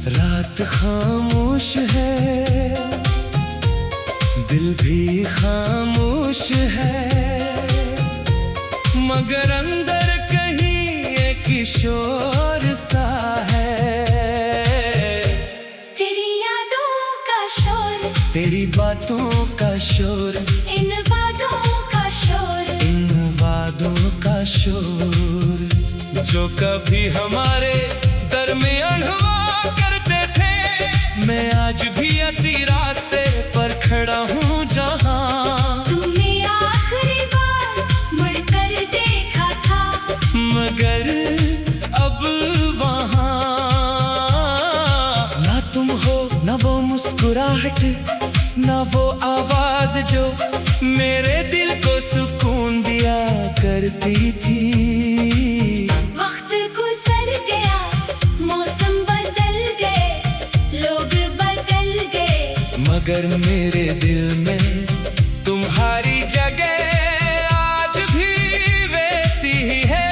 रात खामोश है, दिल भी खामोश है, मगर अंदर कहीं एक शोर सा है। तेरी यादों का शोर, तेरी बातों का शोर, इन वादों का शोर, इन वादों का शोर, जो कभी हमारे दरमियान हुआ करते थे। मैं आज भी इसी रास्ते पर खड़ा हूँ जहाँ तुमने आखिरी बार मुड़कर देखा था, मगर अब वहाँ ना तुम हो, ना वो मुस्कुराहट, ना वो आवाज जो मेरे दिल को सुकून दिया करती थी। वक्त गुजर गया, मौसम बदल गए, लोग बदल गए, मगर मेरे दिल में तुम्हारी जगह आज भी वैसी ही है।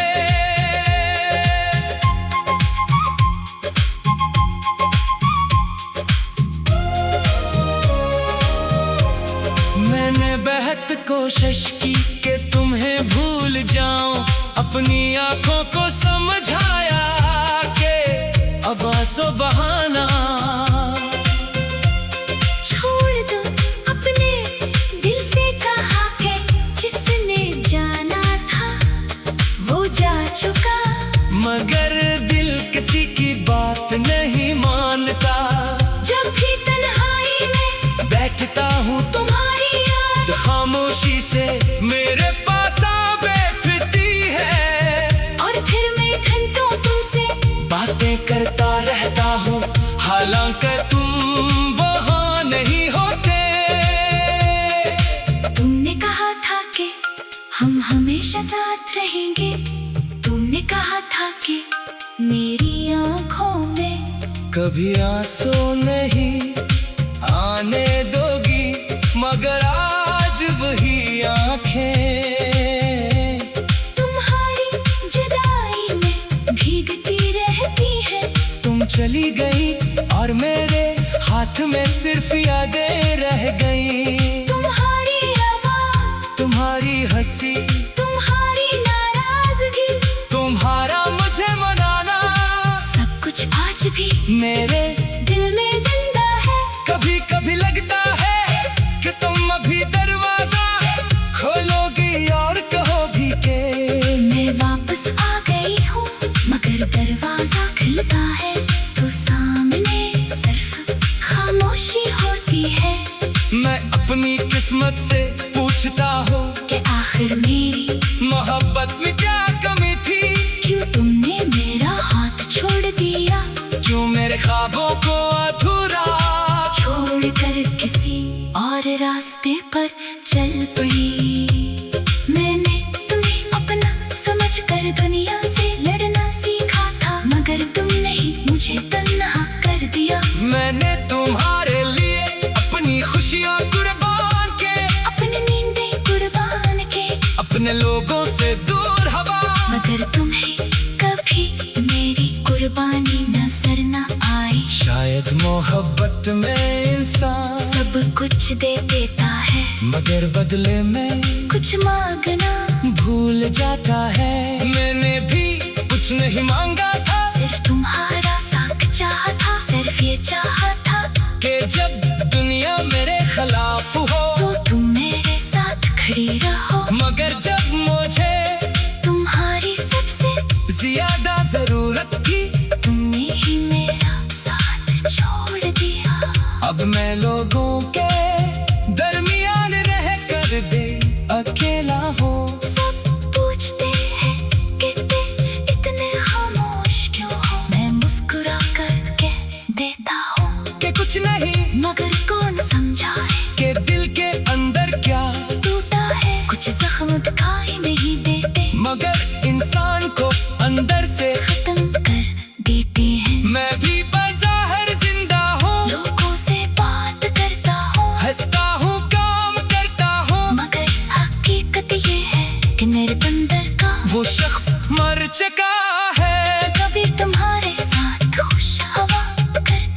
मैंने बेहद कोशिश की कि तुम्हें भूल जाऊं, अपनी आंखों को समझाया कि अब आंसू बहाना। छोड़ दो अपने दिल से कहा के जिसने जाना था वो जा चुका, मगर दिल किसी की बात नहीं मानता। जब भी तन्हाई में बैठता हूँ तुम्हारी याद खामोशी से मेरे पास आ बैठती है, और फिर मैं घंटों तुमसे बातें करता रहता हूँ, हालांकि तुम वहाँ नहीं होते। तुमने कहा था कि हम हमेशा साथ रहेंगे, तुमने कहा था कि मेरी आंखों में कभी आंसू नहीं आने दोगी, मगर आज वही आंखें तुम्हारी जुदाई में भीगती रहती है। तुम चली गई और मेरे हाथ में सिर्फ यादें रह गई। तुम्हारी आवाज, तुम्हारी हंसी, तुम्हारी नाराजगी, तुम्हारा मुझे मनाना, सब कुछ आज भी मेरे दिल में जिंदा है। कभी कभी लगता है कि तुम अभी दरवाजा खोलोगी और कहोगी कि मैं वापस आ गई हूँ, मगर दरवाजा खुलता है तो सामने सिर्फ खामोशी होती है। मैं अपनी किस्मत से पूछता हूँ कि आखिर मेरी मोहब्बत में क्या कमी थी, क्यों तुमने मेरा हाथ छोड़ दिया, क्यों मेरे ख्वाबों को अधूरा छोड़कर किसी और रास्ते पर चल पड़ी। मैंने तुम्हें अपना समझकर दुनिया से लड़ना सीखा था, मगर तुमने ही मुझे तन्हा कर दिया। मैंने तुम्हारे लिए अपनी खुशियाँ कुर्बान के, अपनी नींदें कुर्बान के, अपने लोगों से दूर हवा, मगर तुम्हें कभी मेरी कुर्बानी नजर न आई। शायद मोहब्बत में इंसान सब कुछ दे देता है, मगर बदले में कुछ मांगना भूल जाता है। मैंने भी कुछ नहीं मांगा था, सिर्फ तुम्हारा साथ चाहा था, सिर्फ ये चाहा था कि जब दुनिया मेरे खिलाफ हो तो तुम मेरे साथ खड़ी रहो, मगर जब मुझे तुम्हारी सबसे ज्यादा जरूरत थी तुमने ही मेरा साथ छोड़ दिया। अब मैं लोगों के दरमियान रह कर दे अकेला हो। सब पूछते हैं कि तुम इतने खामोश क्यों हो, मैं मुस्कुरा कर कह देता हूँ कि कुछ नहीं, मगर कौन समझाए कि दिल के अंदर क्या टूटा है। कुछ जख्म दिखाई नहीं देते, मगर इंसान को अंदर से खत्म कर देते हैं। मैं भी बाज़ाहिर जिंदा हूँ, लोगों से बात करता हूँ, हंसता हूँ, काम करता हूँ, मगर हकीकत ये है कि मेरे अंदर का वो शख्स मर चुका है। कभी तुम्हारे साथ खुश हवा करता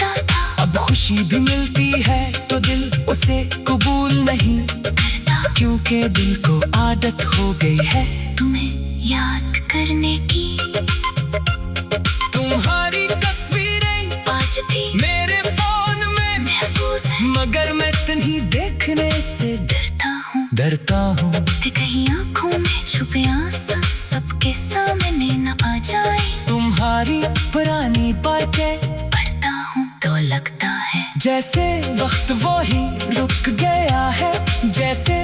खुशी भी मिलती है तो दिल उसे कबूल नहीं करता, क्योंकि दिल को आदत हो गई है तुम्हें याद करने की। तुम्हारी तस्वीरें आज भी मेरे फोन में महफूज है, मगर मैं तुम्हें देखने से डरता हूँ कि कहीं आँखों में छुपे आंसू सबके सामने न आ जाए। तुम्हारी पुरानी बातें पढ़ता हूँ तो लगता है जैसे वक्त वो ही रुक गया है, जैसे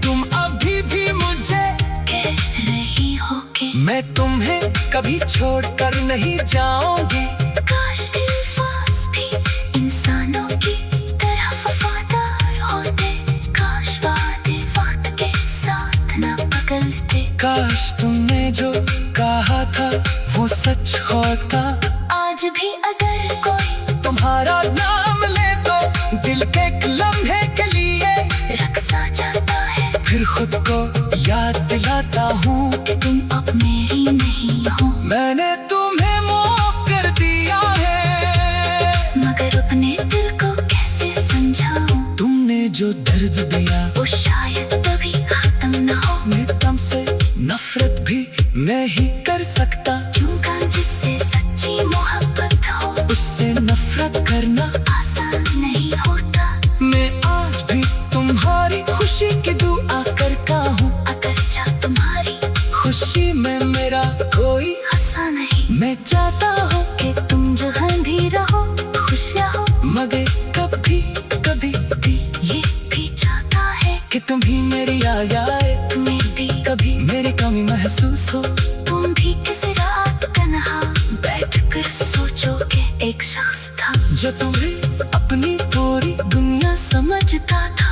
तुम अभी भी मुझे कह रही हो कि मैं तुम्हें कभी छोड़कर नहीं जाऊंगी। काश अल्फाज भी इंसानों की तरह वफादार होते, काश वादे वक्त के साथ न बदलते, काश तुमने जो कहा था वो सच होता। आज भी अगर कोई तुम्हारा नाम ले तो दिल के एक लम्हे के लिए रक्सा जाता है, फिर खुद को याद दिलाता हूँ कि तुम अब मेरी नहीं हो। मैंने तुम्हें माफ कर दिया है, मगर अपने दिल को कैसे समझाऊं, तुमने जो दर्द दिया वो शायद कभी खत्म न हो। मैं तुमसे नफरत भी नहीं कर सकता, क्योंकि जिससे सच्ची मोहब्बत हो उससे नफरत करना आसान नहीं होता। मैं आज भी तुम्हारी खुशी की दुआ करता हूँ, अगर जा तुम्हारी खुशी में मेरा कोई हंसा नहीं, मैं चाहता हूँ कि तुम जहाँ भी रहो खुश रहो, मगर कभी कभी ये भी चाहता है कि तुम ही मेरी याद आए, तुम्हें भी कभी मेरी कमी महसूस हो। तुम भी किसी रात तन्हा बैठकर सोचो कि एक शख्स था जो तुम्हें अपनी पूरी दुनिया समझता था।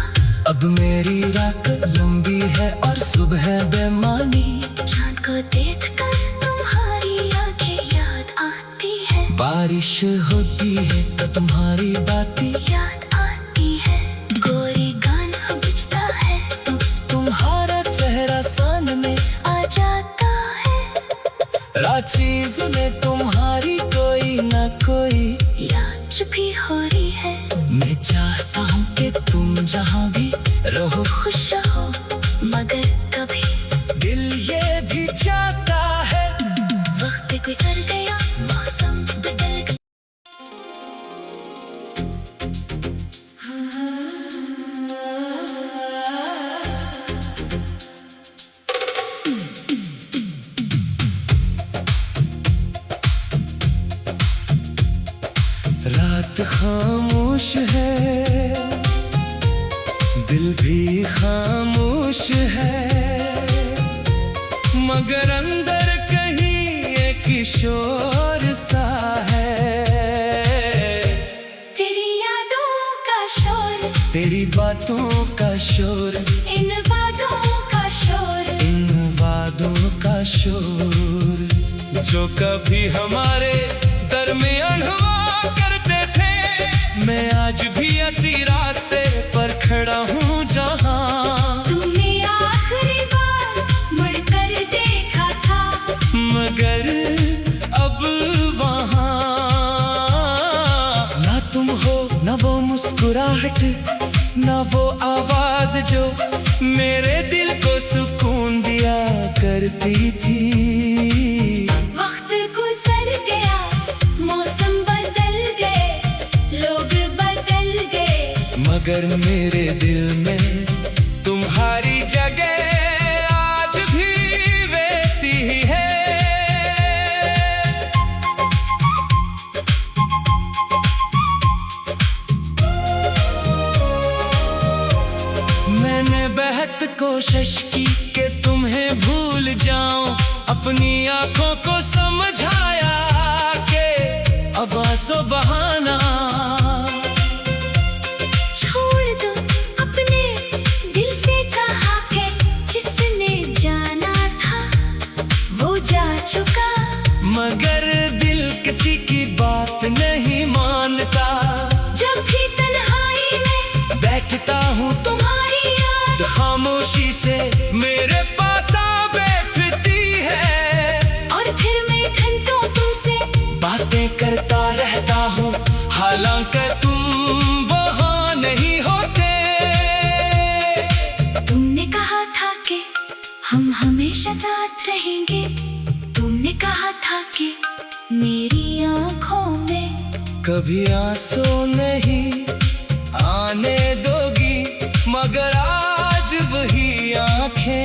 अब मेरी रात लंबी है और सुबह बेमानी, चांद को देखकर तुम्हारी आंखें याद आती है, बारिश होती है तो तुम्हारी बातें याद आती है, कोई गाना बजता है तो तुम्हारा चेहरा सामने आ जाता है, राचीज में तुम्हारी कोई ना कोई याद जो भी हो रही है। मैं चाहता हूँ कि तुम जहाँ भी रहो खुश रहो, मगर कभी दिल ये भी चाहता है। वक्त गुजर गया, मौसम बदल गया। रात खामोश है, दिल भी खामोश है, मगर अंदर कहीं एक शोर सा है। तेरी यादों का शोर, तेरी बातों का शोर, इन वादों का शोर, इन वादों का शोर, जो कभी हमारे दरमियान हुआ करते थे। मैं आज भी इसी रास्ते पर खड़ा हूँ जहाँ तुमने आखिरी बार मुड़कर देखा था, मगर अब वहाँ ना तुम हो, ना वो मुस्कुराहट, ना वो आवाज जो मेरे दिल को सुकून दिया करती थी। वक्त गुजर गया, मौसम बदल गए, लोग बदल गए, मगर मेरे दिल में तुम्हारी जगह आज भी वैसी ही है। मैंने बेहद कोशिश की कि तुम्हें भूल जाऊं, अपनी आंखों को समझाया कि अब आंसू बहाना। छोड़ दो अपने दिल से कहा के जिसने जाना था वो जा चुका, मगर दिल किसी की बात नहीं मानता। जब भी तन्हाई में बैठता हूँ तुम्हारी याद खामोशी से मेरे पास आ बैठती है, और फिर मैं घंटों तुमसे बातें करता रहता हूँ, हालांकि तुम कभी आंसू नहीं आने दोगी, मगर आज वही आंखें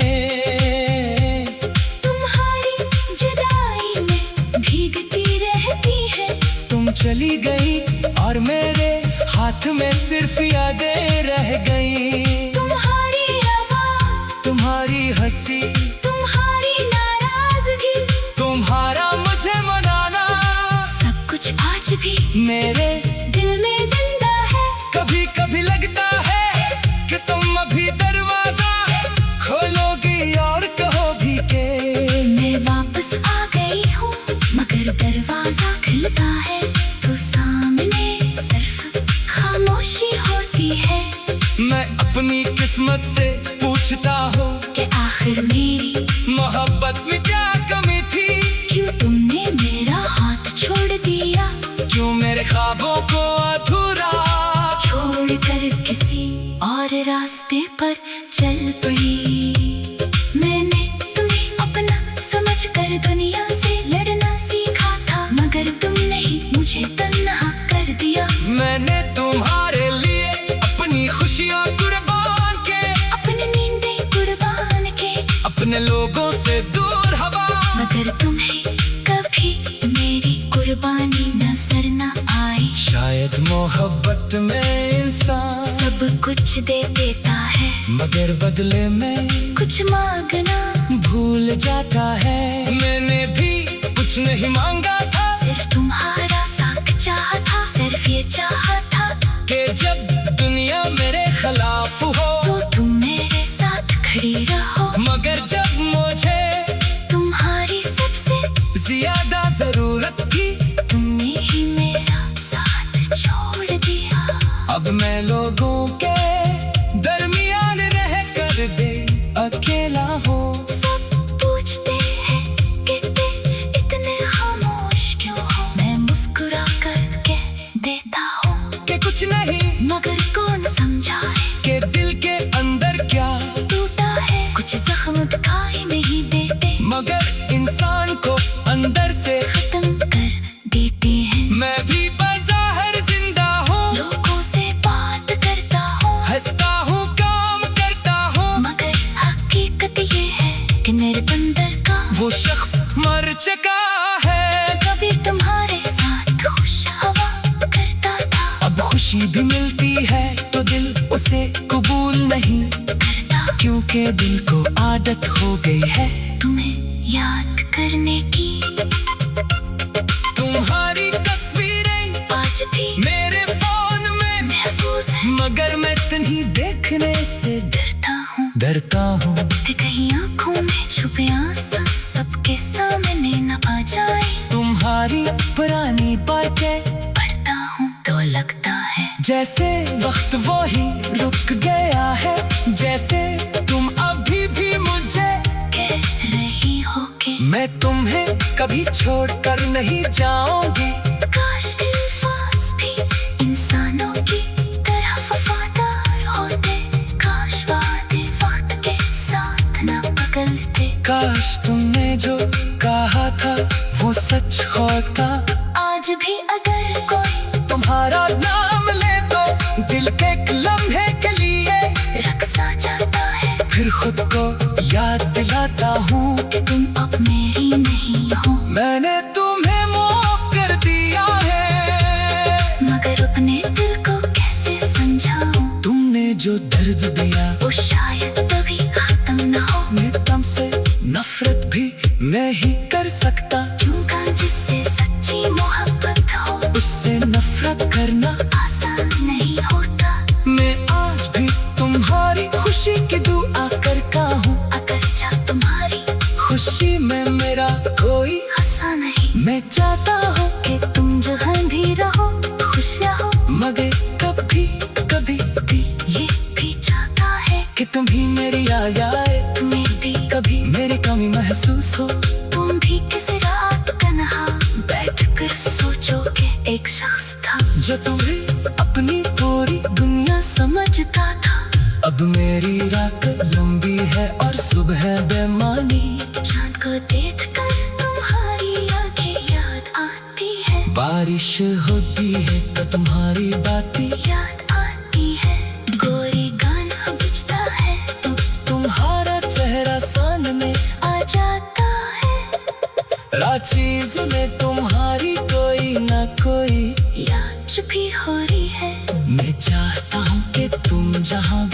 तुम्हारी जुदाई में भीगती रहती है। तुम चली गई और मेरे हाथ में सिर्फ यादें रह गई। तुम्हारी आवाज, तुम्हारी हंसी, तुम्हारी नाराजगी, तुम्हारा मुझे मनाना, सब कुछ आज भी मेरे दिल में जिंदा है। कभी कभी लगता है कि तुम अभी दरवाजा खोलोगी और कहोगी कि मैं वापस आ गई हूँ, मगर दरवाजा खुलता है तो सामने सिर्फ खामोशी होती है। मैं अपनी किस्मत से पूछता हूँ कि आखिर मेरी मोहब्बत में क्या कमी थी। क्यों तुमने मेरा हाथ छोड़ दिया, क्यों मेरे ख्वाबों को अधूरा छोड़कर किसी और रास्ते पर चल पड़ी। मैंने तुम्हें अपना समझकर दुनिया से लड़ना सीखा था, मगर तुमने ही मुझे तन्हा कर दिया। मैंने तुम्हारे लिए अपनी खुशियाँ कुर्बान के, अपनी नींदें कुर्बान के, अपने लोगों से दूर हवा, मगर तुम्हें कभी मेरी कुर्बानी नजर न आई। शायद मोहब्बत में इंसान सब कुछ दे देता है, मगर बदले में कुछ मांगना भूल जाता है। मैंने भी कुछ नहीं मांगा था, सिर्फ तुम्हारा साथ चाहा था, सिर्फ ये चाहा था कि जब दुनिया मेरे खिलाफ हो तो तुम मेरे साथ खड़ी रहो। मगर जब मुझे तुम्हारी सबसे ज्यादा जरूरत थी, तुमने ही मेरा साथ छोड़ दिया। अब मैं लोगों के दरमियान रह कर दे अकेला हो। सब पूछते हैं कि तुम इतने खामोश क्यों हो, मैं मुस्कुरा कर कह देता हूँ कि कुछ नहीं, मगर कौन समझाए कि दिल के अंदर क्या टूटा है। कुछ जख्म दिखाई नहीं देते, मगर इंसान को अंदर से खत्म कर देते हैं। मैं भी बाज़ाहिर जिंदा हूँ, लोगों से बात करता हूँ, हंसता हूँ, काम करता हूँ, मगर हकीकत ये है कि मेरे अंदर का वो शख्स मर चुका है। कभी तुम्हारे साथ खुश हवा करता था, अब खुशी भी मिलती है तो दिल उसे कबूल नहीं करता, क्योंकि दिल को आदत हो गई है तुम्हें याद करने की। तुम्हारी तस्वीरें आज भी मेरे फोन में महफूज है, मगर मैं तुम्हें देखने से डरता हूँ कि कहीं आंखों में छुपे आंसू सबके सामने न आ जाए। तुम्हारी पुरानी बातें पढ़ता हूँ तो लगता है जैसे वक्त वो ही रुक गया है, जैसे तुम अभी भी मुझे कह रही हो कि मैं तुम्हें कभी छोड़कर नहीं जाऊंगी। काश अल्फाज भी इंसानों की तरह वफादार होते, काश वादे वक्त के साथ न बदलते, काश तुमने जो कहा था वो सच होता। आज भी अगर कोई तुम्हारा नाम ले तो दिल के एक लम्हे के लिए रक्सा जाता है, फिर खुद को याद दिलाता हूँ कि तुम अब मेरी नहीं हो। मैंने तुम्हें माफ कर दिया है, मगर अपने दिल को कैसे समझाऊं, तुमने जो दर्द दिया वो शायद कभी खत्म न हो। मैं तुमसे नफरत भी नहीं कर सकता, क्योंकि जिससे सच्ची मोहब्बत हो उससे नफरत करना आसान नहीं होता। मैं आज भी तुम्हारी खुशी की दुआ करता हूँ, अगर जा तुम्हारी खुशी में मेरा कोई हंसा नहीं, मैं चाहता हूँ कि तुम जहाँ भी रहो खुश रहो, मगर कभी कभी भी ये भी चाहता है कि तुम भी मेरी याद आए, तुम्हें भी कभी मेरी कमी महसूस हो। तुम भी किसी रात तन्हा बैठ कर सोचो कि एक शख्स था जो तुम्हें अपनी पूरी दुनिया समझता था। अब मेरी रात लंबी है और सुबह बेमानी, चांद को देख कर तुम्हारी आंखें याद आती है। बारिश बारिश होती है तो तुम्हारी बातें याद आती है, गोरी गाना बजता है तो तुम्हारा चेहरा सामने आ जाता है। राचीज में तुम्हारी कोई ना कोई याद भी हो रही है, मैं चाहता हूँ कि तुम जहाँ